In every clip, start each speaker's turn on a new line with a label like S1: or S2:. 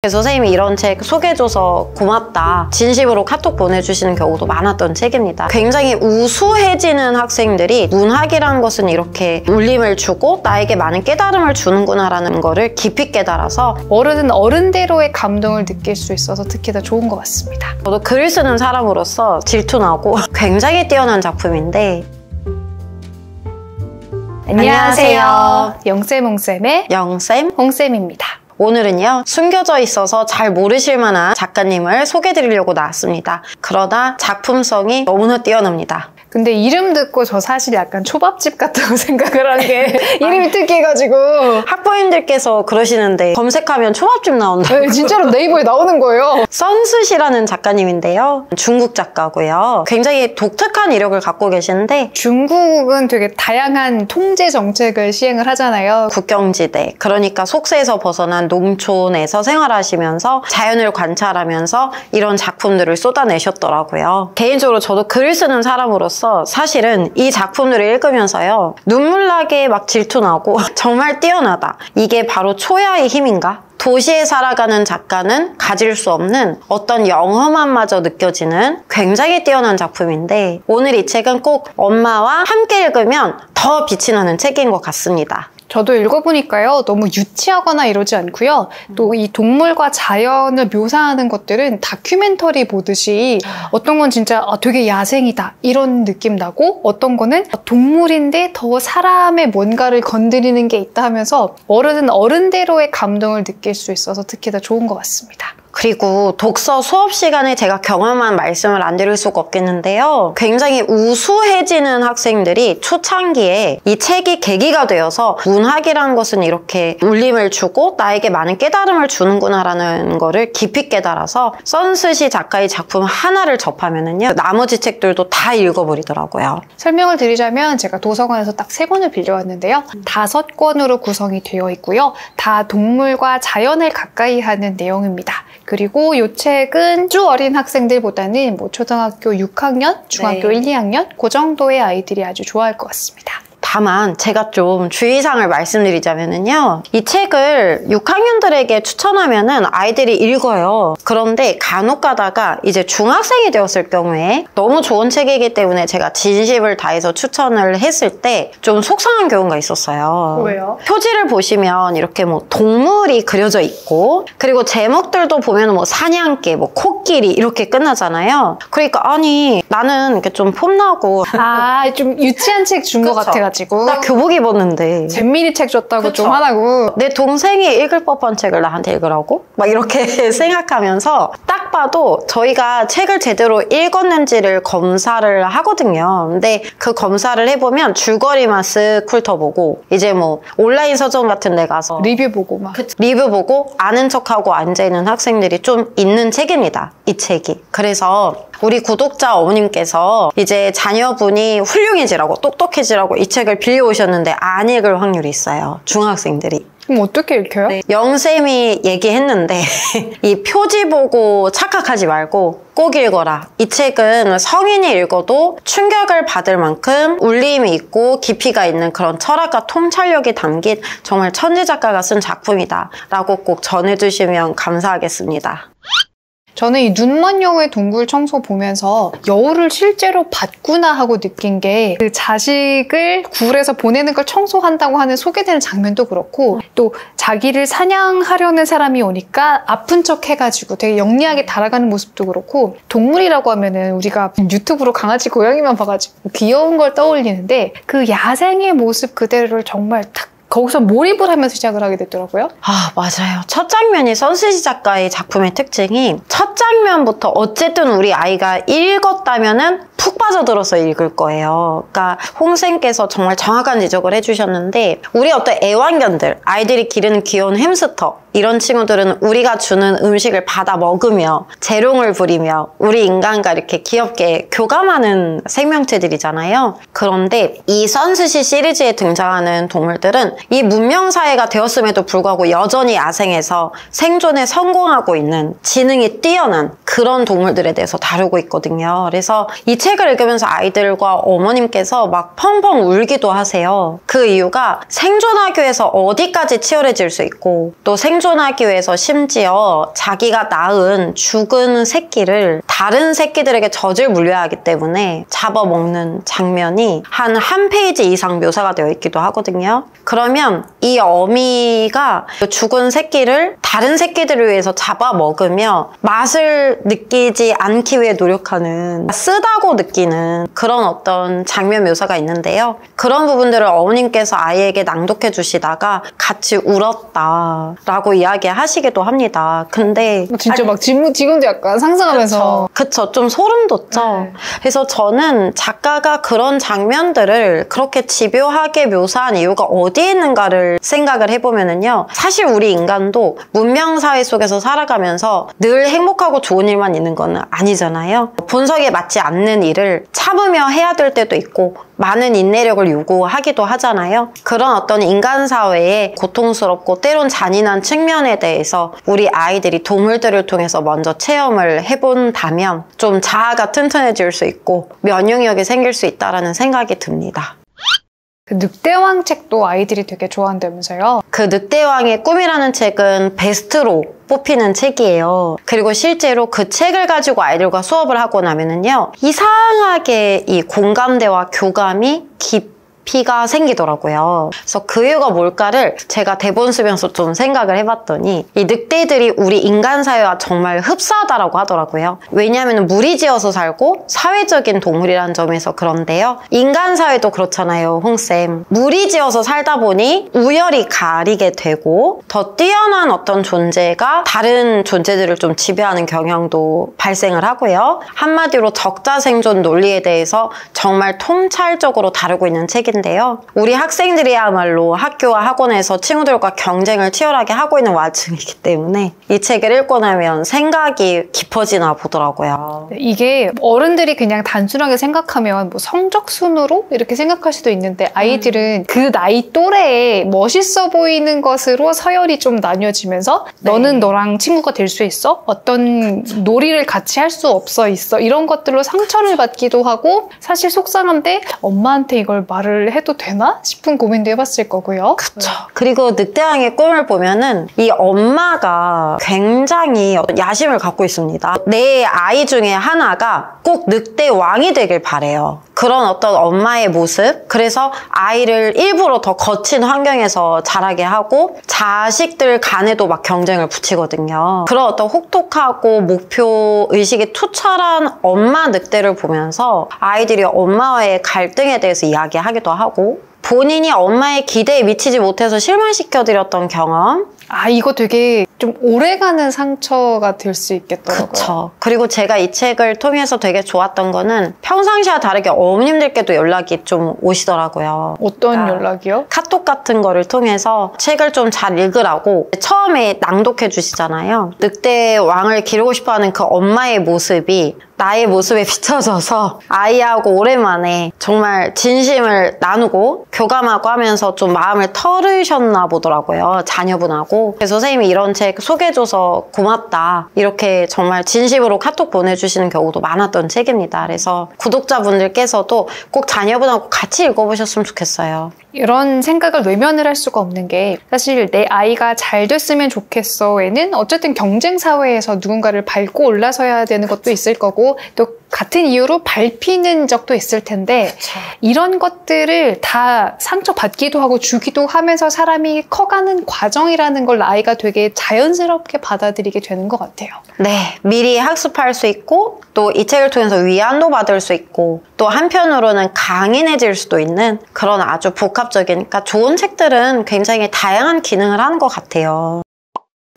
S1: 선생님이 이런 책 소개해줘서 고맙다, 진심으로 카톡 보내주시는 경우도 많았던 책입니다. 굉장히 우수해지는 학생들이 문학이라는 것은 이렇게 울림을 주고 나에게 많은 깨달음을 주는구나 라는 거를 깊이 깨달아서
S2: 어른은 어른대로의 감동을 느낄 수 있어서 특히 더 좋은 것 같습니다.
S1: 저도 글을 쓰는 사람으로서 질투나고 굉장히 뛰어난 작품인데.
S2: 안녕하세요. 영쌤 홍쌤의
S1: 영쌤
S2: 홍쌤입니다.
S1: 오늘은요, 숨겨져 있어서 잘 모르실 만한 작가님을 소개해드리려고 나왔습니다. 그러나 작품성이 너무나 뛰어납니다.
S2: 근데 이름 듣고 저 사실 약간 초밥집 같다고 생각을 한 게 이름이 특이해가지고
S1: 학부모님들께서 그러시는데 검색하면 초밥집 나온다.
S2: 네, 진짜로 네이버에 나오는 거예요.
S1: 선스시라는 작가님인데요. 중국 작가고요. 굉장히 독특한 이력을 갖고 계시는데
S2: 중국은 되게 다양한 통제 정책을 시행을 하잖아요.
S1: 국경지대, 그러니까 속세에서 벗어난 농촌에서 생활하시면서 자연을 관찰하면서 이런 작품들을 쏟아내셨더라고요. 개인적으로 저도 글을 쓰는 사람으로서 사실은 이 작품들을 읽으면서요, 눈물나게 막 질투나고 정말 뛰어나다, 이게 바로 초야의 힘인가? 도시에 살아가는 작가는 가질 수 없는 어떤 영험함마저 느껴지는 굉장히 뛰어난 작품인데, 오늘 이 책은 꼭 엄마와 함께 읽으면 더 빛이 나는 책인 것 같습니다.
S2: 저도 읽어보니까요, 너무 유치하거나 이러지 않고요. 또 이 동물과 자연을 묘사하는 것들은 다큐멘터리 보듯이 어떤 건 진짜 되게 야생이다 이런 느낌 나고, 어떤 거는 동물인데 더 사람의 뭔가를 건드리는 게 있다 하면서 어른은 어른대로의 감동을 느낄 수 있어서 특히 더 좋은 것 같습니다.
S1: 그리고 독서 수업 시간에 제가 경험한 말씀을 안 드릴 수가 없겠는데요. 굉장히 우수해지는 학생들이 초창기에 이 책이 계기가 되어서 문학이라는 것은 이렇게 울림을 주고 나에게 많은 깨달음을 주는구나 라는 거를 깊이 깨달아서 선스시 작가의 작품 하나를 접하면은요, 나머지 책들도 다 읽어버리더라고요.
S2: 설명을 드리자면 제가 도서관에서 딱 3권을 빌려왔는데요. 5권으로 구성이 되어 있고요. 다 동물과 자연을 가까이 하는 내용입니다. 그리고 이 책은 주 어린 학생들보다는 뭐 초등학교 6학년, 중학교 1, 2학년 그 정도의 아이들이 아주 좋아할 것 같습니다.
S1: 다만 제가 좀 주의사항을 말씀드리자면요, 이 책을 6학년들에게 추천하면은 아이들이 읽어요. 그런데 간혹 가다가 이제 중학생이 되었을 경우에 너무 좋은 책이기 때문에 제가 진심을 다해서 추천을 했을 때 좀 속상한 경우가 있었어요.
S2: 왜요?
S1: 표지를 보시면 이렇게 뭐 동물이 그려져 있고, 그리고 제목들도 보면 뭐 사냥개, 뭐 코끼리 이렇게 끝나잖아요. 그러니까 아니, 나는 이렇게 좀 폼나고
S2: 좀 유치한 책 준 것 같아가지고
S1: 나 교복 입었는데
S2: 잼민이 책 줬다고
S1: 그쵸?
S2: 좀 하라고,
S1: 내 동생이 읽을 법한 책을 나한테 읽으라고? 막 이렇게 생각하면서, 딱 봐도 저희가 책을 제대로 읽었는지를 검사를 하거든요. 근데 그 검사를 해보면 줄거리만 쓱 훑어보고, 이제 뭐 온라인 서점 같은 데 가서
S2: 리뷰 보고 막
S1: 리뷰 보고 아는 척하고 앉아있는 학생들이 좀 있는 책입니다, 이 책이. 그래서 우리 구독자 어머님께서 이제 자녀분이 훌륭해지라고, 똑똑해지라고 이 책을 빌려오셨는데 안 읽을 확률이 있어요, 중학생들이.
S2: 그럼 어떻게 읽혀요?
S1: 네. 영쌤이 얘기했는데 이 표지 보고 착각하지 말고 꼭 읽어라. 이 책은 성인이 읽어도 충격을 받을 만큼 울림이 있고 깊이가 있는 그런 철학과 통찰력이 담긴 정말 천재 작가가 쓴 작품이다 라고 꼭 전해주시면 감사하겠습니다.
S2: 저는 이 눈먼 여우의 동굴 청소 보면서 여우를 실제로 봤구나 하고 느낀 게, 그 자식을 굴에서 보내는 걸 청소한다고 하는 소개되는 장면도 그렇고, 또 자기를 사냥하려는 사람이 오니까 아픈 척 해가지고 되게 영리하게 달아가는 모습도 그렇고, 동물이라고 하면은 우리가 유튜브로 강아지 고양이만 봐가지고 귀여운 걸 떠올리는데 그 야생의 모습 그대로를 정말 탁 거기서 몰입을 하면서 시작을 하게 됐더라고요.
S1: 아, 맞아요. 첫 장면이 선스시 작가의 작품의 특징이, 첫 장면부터 어쨌든 우리 아이가 읽었다면은 푹 빠져들어서 읽을 거예요. 그러니까 홍쌤께서 정말 정확한 지적을 해주셨는데, 우리 어떤 애완견들, 아이들이 기르는 귀여운 햄스터, 이런 친구들은 우리가 주는 음식을 받아 먹으며 재롱을 부리며 우리 인간과 이렇게 귀엽게 교감하는 생명체들이잖아요. 그런데 이 선스시 시리즈에 등장하는 동물들은 이 문명사회가 되었음에도 불구하고 여전히 야생에서 생존에 성공하고 있는 지능이 뛰어난 그런 동물들에 대해서 다루고 있거든요. 그래서 이 책을 읽으면서 아이들과 어머님께서 막 펑펑 울기도 하세요. 그 이유가 생존하기 위해서 어디까지 치열해질 수 있고 또 생존하기 위해서 심지어 자기가 낳은 죽은 새끼를 다른 새끼들에게 젖을 물려야 하기 때문에 잡아먹는 장면이 한 페이지 이상 묘사가 되어 있기도 하거든요. 그러면 이 어미가 죽은 새끼를 다른 새끼들을 위해서 잡아먹으며 맛을 느끼지 않기 위해 노력하는 쓰다고 느끼는 그런 어떤 장면 묘사가 있는데요. 그런 부분들을 어머님께서 아이에게 낭독해 주시다가 같이 울었다라고 이야기하시기도 합니다. 근데
S2: 진짜 막 지금도 약간 상상하면서
S1: 그쵸. 좀 소름 돋죠. 그래서 저는 작가가 그런 장면들을 그렇게 집요하게 묘사한 이유가 어디에 있는가를 생각을 해보면은요. 사실 우리 인간도 문명사회 속에서 살아가면서 늘 행복하고 좋은 일만 있는 건 아니잖아요. 본성에 맞지 않는 일을 참으며 해야 될 때도 있고 많은 인내력을 요구하기도 하잖아요. 그런 어떤 인간사회의 고통스럽고 때론 잔인한 측면에 대해서 우리 아이들이 동물들을 통해서 먼저 체험을 해본다면 좀 자아가 튼튼해질 수 있고 면역력이 생길 수 있다는 생각이 듭니다.
S2: 그 늑대왕 책도 아이들이 되게 좋아한다면서요?
S1: 그 늑대왕의 꿈이라는 책은 베스트로 뽑히는 책이에요. 그리고 실제로 그 책을 가지고 아이들과 수업을 하고 나면은요, 이상하게 이 공감대와 교감이 깊이가 생기더라고요. 그래서 그 이유가 뭘까를 제가 대본 쓰면서 좀 생각을 해봤더니 이 늑대들이 우리 인간 사회와 정말 흡사하다라고 하더라고요. 왜냐하면 무리지어서 살고 사회적인 동물이라는 점에서 그런데요. 인간 사회도 그렇잖아요, 홍쌤. 무리지어서 살다 보니 우열이 가리게 되고 더 뛰어난 어떤 존재가 다른 존재들을 좀 지배하는 경향도 발생을 하고요. 한마디로 적자생존 논리에 대해서 정말 통찰적으로 다루고 있는 책인데 우리 학생들이야말로 학교와 학원에서 친구들과 경쟁을 치열하게 하고 있는 와중이기 때문에 이 책을 읽고 나면 생각이 깊어지나 보더라고요.
S2: 이게 어른들이 그냥 단순하게 생각하면 뭐 성적 순으로 이렇게 생각할 수도 있는데 아이들은 그 나이 또래에 멋있어 보이는 것으로 서열이 좀 나뉘어지면서 너는 너랑 친구가 될 수 있어? 어떤 놀이를 같이 할 수 없어 있어? 이런 것들로 상처를 받기도 하고 사실 속상한데 엄마한테 이걸 말을 해도 되나 싶은 고민도 해봤을 거고요.
S1: 그쵸. 그리고 늑대왕의 꿈을 보면은 이 엄마가 굉장히 야심을 갖고 있습니다. 내 아이 중에 하나가 꼭 늑대왕이 되길 바래요. 그런 어떤 엄마의 모습, 그래서 아이를 일부러 더 거친 환경에서 자라게 하고 자식들 간에도 막 경쟁을 붙이거든요. 그런 어떤 혹독하고 목표의식이 투철한 엄마 늑대를 보면서 아이들이 엄마와의 갈등에 대해서 이야기하기도 하고 본인이 엄마의 기대에 미치지 못해서 실망시켜드렸던 경험.
S2: 이거 되게 좀 오래가는 상처가 될 수 있겠더라고요.
S1: 그쵸. 그리고 제가 이 책을 통해서 되게 좋았던 거는 평상시와 다르게 어머님들께도 연락이 좀 오시더라고요.
S2: 어떤 연락이요?
S1: 카톡 같은 거를 통해서 책을 좀 잘 읽으라고 처음에 낭독해 주시잖아요. 늑대 왕을 기르고 싶어하는 그 엄마의 모습이 나의 모습에 비춰져서 아이하고 오랜만에 정말 진심을 나누고 교감하고 하면서 좀 마음을 털으셨나 보더라고요. 자녀분하고. 그래서 선생님이 이런 책 소개해줘서 고맙다. 이렇게 정말 진심으로 카톡 보내주시는 경우도 많았던 책입니다. 그래서 구독자분들께서도 꼭 자녀분하고 같이 읽어보셨으면 좋겠어요.
S2: 이런 생각을 외면을 할 수가 없는 게 사실 내 아이가 잘 됐으면 좋겠어에는 어쨌든 경쟁 사회에서 누군가를 밟고 올라서야 되는 것도 있을 거고 또 같은 이유로 밟히는 적도 있을 텐데
S1: 그쵸.
S2: 이런 것들을 다 상처받기도 하고 주기도 하면서 사람이 커가는 과정이라는 걸 아이가 되게 자연스럽게 받아들이게 되는 것 같아요.
S1: 네, 미리 학습할 수 있고 또 이 책을 통해서 위안도 받을 수 있고 또 한편으로는 강인해질 수도 있는 그런 아주 복합적인, 그러니까 좋은 책들은 굉장히 다양한 기능을 하는 것 같아요.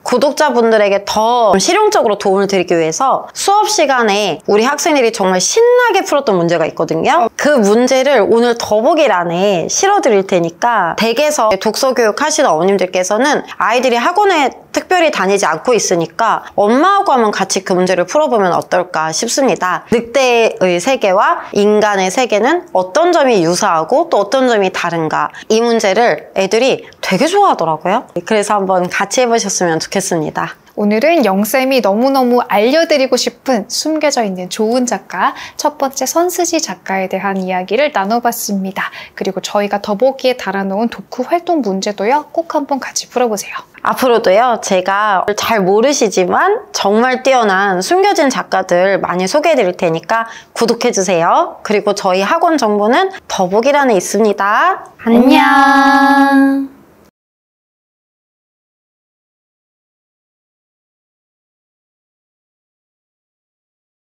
S1: 구독자분들에게 더 실용적으로 도움을 드리기 위해서 수업 시간에 우리 학생들이 정말 신나게 풀었던 문제가 있거든요. 그 문제를 오늘 더보기란에 실어드릴 테니까 댁에서 독서교육 하시는 어머님들께서는 아이들이 학원에 특별히 다니지 않고 있으니까 엄마하고 한번 같이 그 문제를 풀어보면 어떨까 싶습니다. 늑대의 세계와 인간의 세계는 어떤 점이 유사하고 또 어떤 점이 다른가, 이 문제를 애들이 되게 좋아하더라고요. 그래서 한번 같이 해보셨으면 좋겠습니다.
S2: 오늘은 영쌤이 너무너무 알려드리고 싶은 숨겨져 있는 좋은 작가, 첫 번째 선스지 작가에 대한 이야기를 나눠봤습니다. 그리고 저희가 더보기에 달아놓은 독후 활동 문제도요, 꼭 한번 같이 풀어보세요.
S1: 앞으로도요, 제가 잘 모르시지만 정말 뛰어난 숨겨진 작가들 많이 소개해드릴 테니까 구독해주세요. 그리고 저희 학원 정보는 더보기란에 있습니다. 안녕!